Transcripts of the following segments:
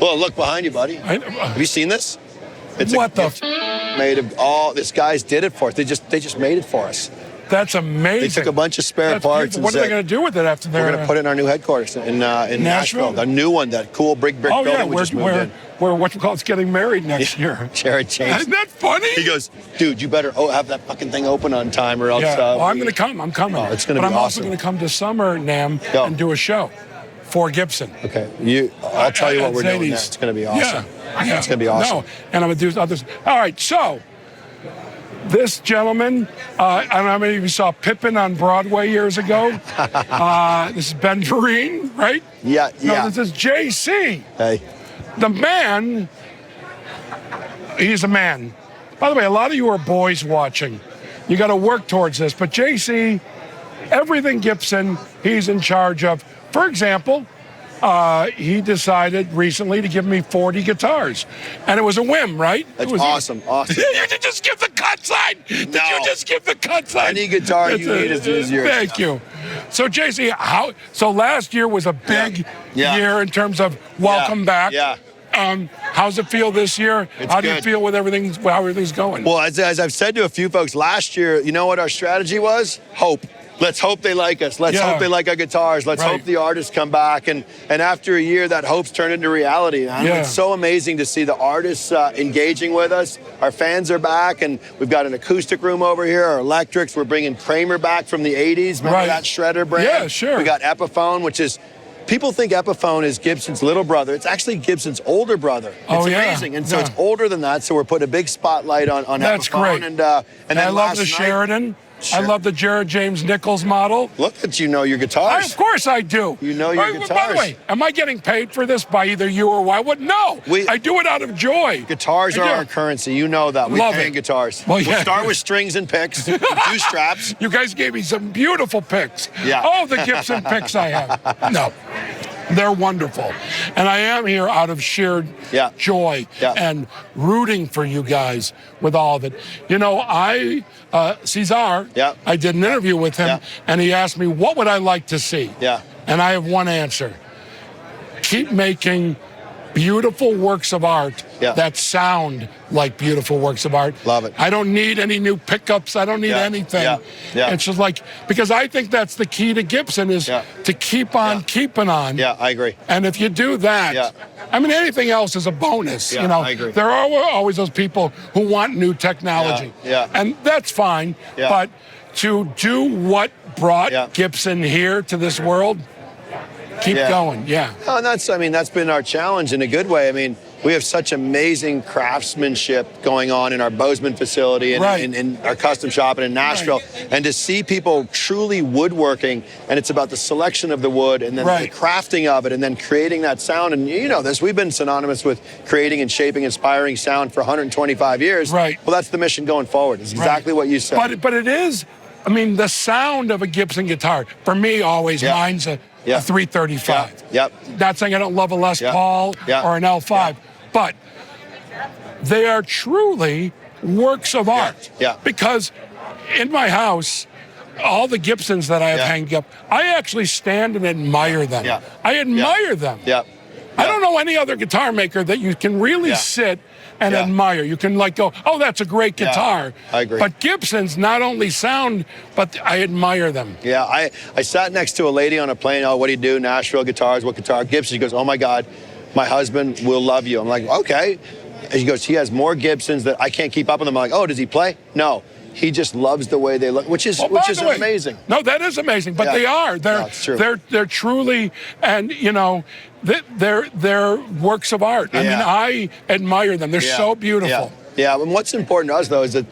Well, look behind you, buddy. Have you seen this? It's what the made of all. This guys did it for us. They just made it for us. That's amazing. They took a bunch of spare parts. And what are they going to do with it after they're? We're going to put it in our new headquarters in Nashville. A new one, that cool brick building. Yeah, we just moved in. We're what's getting married next year. Jared James. Isn't that funny? He goes, dude, you better have that fucking thing open on time or else. Yeah. Well, I'm going to come. I'm coming. Oh, it's going to be awesome. But I'm also going to come to Summer NAMM and do a show for Gibson. Okay. I'll tell you what we're doing there. It's going to be awesome. Yeah. It's going to be awesome. No, and I'm going to do others. All right, so this gentleman, I don't know if you saw Pippin on Broadway years ago. This is Ben Vereen, right? Yeah. No, this is JC. Hey. The man, he's a man. By the way, a lot of you are boys watching. You got to work towards this. But JC, everything Gibson, he's in charge of. For example, he decided recently to give me 40 guitars. And it was a whim, right? That's awesome. Awesome. Did you just give the cut sign? Did you just give the cut sign? Any guitar you need is yours. Thank you. So, JC, so last year was a big year in terms of welcome back. Yeah. How's it feel this year? How do you feel with how everything's going? Well, as I've said to a few folks last year, you know what our strategy was? Hope. Let's hope they like us. Let's hope they like our guitars. Let's hope the artists come back. And after a year, that hope's turned into reality. And it's so amazing to see the artists engaging with us. Our fans are back, and we've got an acoustic room over here, our electrics. We're bringing Kramer back from the 80s. Remember that shredder brand? Yeah, sure. We got Epiphone, which is... People think Epiphone is Gibson's little brother. It's actually Gibson's older brother. It's amazing. And so it's older than that, so we're putting a big spotlight on That's Epiphone. Great. And then I love the Sheridan. Sure. I love the Jared James Nichols model. Look at you know your guitars. Of course I do. You know your guitars. By the way, am I getting paid for this by either you or Wildwood? No. I do it out of joy. Guitars are our currency. You know that. We pay guitars. Well, we'll start with strings and picks, 2 straps. You guys gave me some beautiful picks. Yeah. Oh, the Gibson picks I have. No. They're wonderful. And I am here out of sheer joy and rooting for you guys with all of it. You know, Cesar, I did an interview with him, and he asked me, what would I like to see? Yeah. And I have one answer. Keep making beautiful works of art that sound like beautiful works of art. Love it. I don't need any new pickups. I don't need anything. It's just like, because I think that's the key to Gibson is to keep on keeping on. Yeah, I agree. And if you do that, I mean, anything else is a bonus. Yeah, you know, I agree. There are always those people who want new technology. And that's fine. But to do what brought Gibson here to this world, keep going, Oh, and that's been our challenge in a good way. I mean, we have such amazing craftsmanship going on in our Bozeman facility and in our custom shop and in Nashville. And to see people truly woodworking, and it's about the selection of the wood and then the crafting of it and then creating that sound. And you know this, we've been synonymous with creating and shaping inspiring sound for 125 years. Well, that's the mission going forward. It's exactly what you said. But it is, I mean, the sound of a Gibson guitar, for me always, mine's a 335. Not saying I don't love a Les Paul or an L5, but they are truly works of art. Because in my house, all the Gibsons that I have hanging up, I actually stand and admire them. I admire them. I don't know any other guitar maker that you can really sit and admire. You can like go, oh, that's a great guitar. I agree. But Gibsons not only sound, but I admire them. I sat next to a lady on a plane. Oh, what do you do? Nashville guitars, what guitar? Gibson. She goes, oh my God, my husband will love you. I'm like, okay. And she goes, he has more Gibsons that I can't keep up with them. I'm like, oh, does he play? No. He just loves the way they look, which is amazing. No, that is amazing. But they are. They're truly, and you know, they're works of art. I mean, I admire them. They're so beautiful. Yeah. And what's important to us though is that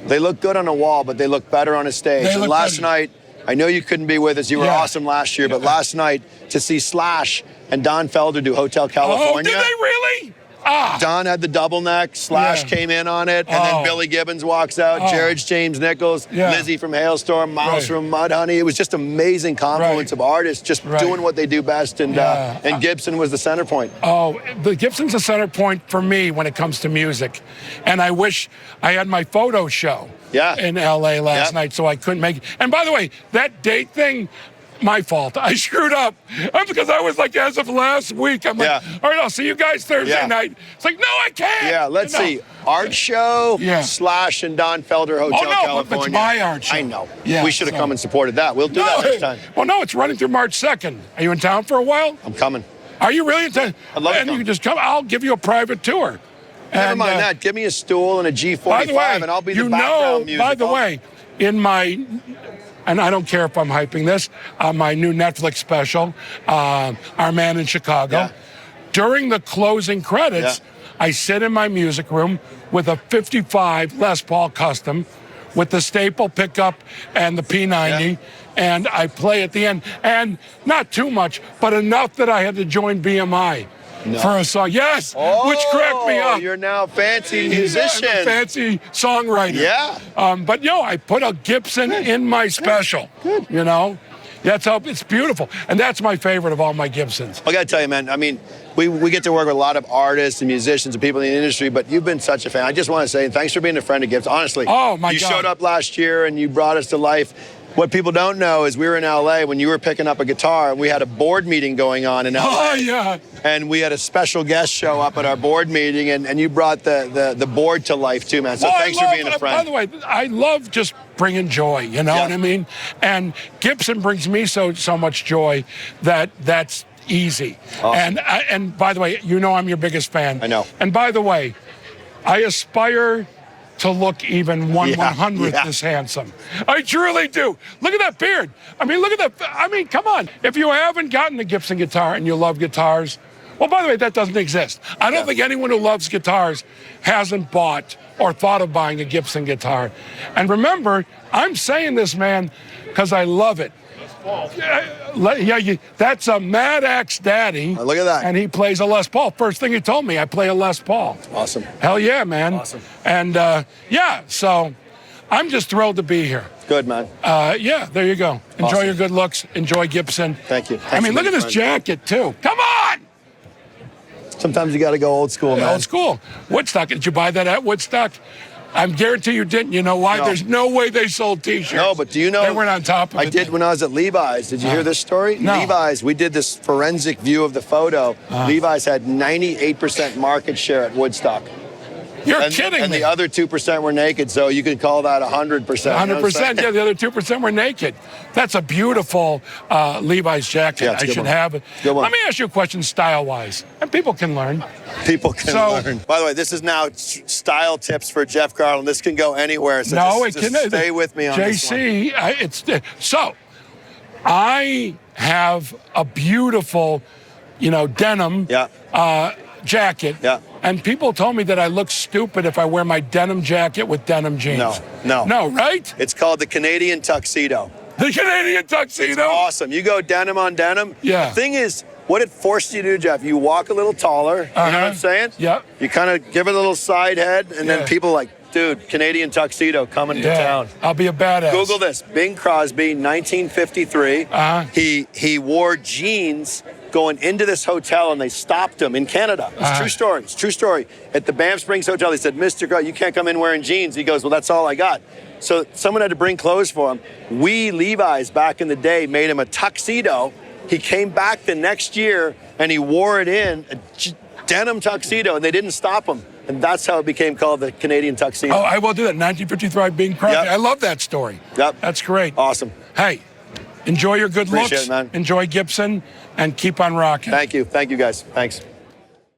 they look good on a wall, but they look better on a stage. And last night, I know you couldn't be with us. You were awesome last year, but last night to see Slash and Don Felder do Hotel California. Oh, did they really? Don had the double neck. Slash came in on it, and then Billy Gibbons walks out. Jared James Nichols, Lizzie from Hailstorm, Miles from Mudhoney. It was just amazing confluence of artists just doing what they do best, and Gibson was the center point. Oh, the Gibson's the center point for me when it comes to music, and I wish I had my photo show in L.A. last night, so I couldn't make it. And by the way, that date thing, my fault. I screwed up. Because I was like, as of last week, I'm like, all right, I'll see you guys Thursday night. It's like, no, I can't. Yeah, let's see. Art show / in Don Felder Hotel, California. It's my art show. I know. Yeah, we should have come and supported that. We'll do that next time. Well, no, it's running through March 2nd. Are you in town for a while? I'm coming. Are you really in town? I'd love to come. And you can just come. I'll give you a private tour. Never mind that. Give me a stool and a G45, and I'll be the background music. By the way, in my, and I don't care if I'm hyping this, my new Netflix special, Our Man in Chicago, during the closing credits, I sit in my music room with a 55 Les Paul Custom with the staple pickup and the P90, and I play at the end. And not too much, but enough that I had to join BMI. For a song, which cracked me up. You're now a fancy musician. I'm a fancy songwriter. Yeah. But I put a Gibson in my special. Good. That's how it's beautiful, and that's my favorite of all my Gibsons. I got to tell you, man. I mean, we get to work with a lot of artists and musicians and people in the industry, but you've been such a fan. I just want to say thanks for being a friend of Gibson. Honestly, you showed up last year and you brought us to life. What people don't know is we were in LA when you were picking up a guitar, and we had a board meeting going on in LA. Oh, yeah. And we had a special guest show up at our board meeting, and you brought the board to life too, man. So thanks for being a friend. By the way, I love just bringing joy, you know what I mean? And Gibson brings me so much joy that's easy. Awesome. And by the way, I'm your biggest fan. I know. And by the way, I aspire to look even 1/100th as handsome. I truly do. Look at that beard. I mean, look at that. I mean, come on. If you haven't gotten a Gibson guitar and you love guitars, well, by the way, that doesn't exist. I don't think anyone who loves guitars hasn't bought or thought of buying a Gibson guitar. And remember, I'm saying this, man, because I love it. That's a Mad Axe Daddy. Look at that. And he plays a Les Paul. First thing he told me, I play a Les Paul. Awesome. Hell yeah, man. Awesome. And so I'm just thrilled to be here. Good, man. There you go. Enjoy your good looks. Enjoy Gibson. Thank you. I mean, look at this jacket, too. Come on! Sometimes you got to go old school, man. Old school. Woodstock. Did you buy that at Woodstock? I guarantee you didn't. You know why? No. There's no way they sold T-shirts. No, but do you know? They weren't on top of it. I did when I was at Levi's. Did you hear this story? No. Levi's, we did this forensic view of the photo. Levi's had 98% market share at Woodstock. You're kidding me. And the other 2% were naked, so you could call that 100%. 100%, yeah, the other 2% were naked. That's a beautiful Levi's jacket. Yeah, I should have it. Good one. Let me ask you a question style-wise, and people can learn. People can learn. By the way, this is now style tips for Jeff Garlin. This can go anywhere, so just stay with me on JC, this one. So, I have a beautiful, denim jacket. Yeah. And people told me that I look stupid if I wear my denim jacket with denim jeans. No. No, right? It's called the Canadian tuxedo. The Canadian tuxedo? It's awesome. You go denim on denim. Yeah. The thing is, what it forced you to do, Jeff, you walk a little taller. You know what I'm saying? Yep. You kind of give it a little side head, and then people like, dude, Canadian tuxedo coming to town. I'll be a badass. Google this. Bing Crosby, 1953. He wore jeans going into this hotel, and they stopped him in Canada. It's true story. It's true story. At the Banff Springs Hotel, they said, Mr. Garlin, you can't come in wearing jeans. He goes, well, that's all I got. So someone had to bring clothes for him. Levi's back in the day made him a tuxedo. He came back the next year, and he wore it in a denim tuxedo, and they didn't stop him. And that's how it became called the Canadian tuxedo. Oh, I will do that. 1953 Bing Crosby. Yep. I love that story. Yep. That's great. Awesome. Hey, enjoy your good Appreciate looks. it, man. Enjoy Gibson, and keep on rocking. Thank you. Thank you, guys. Thanks.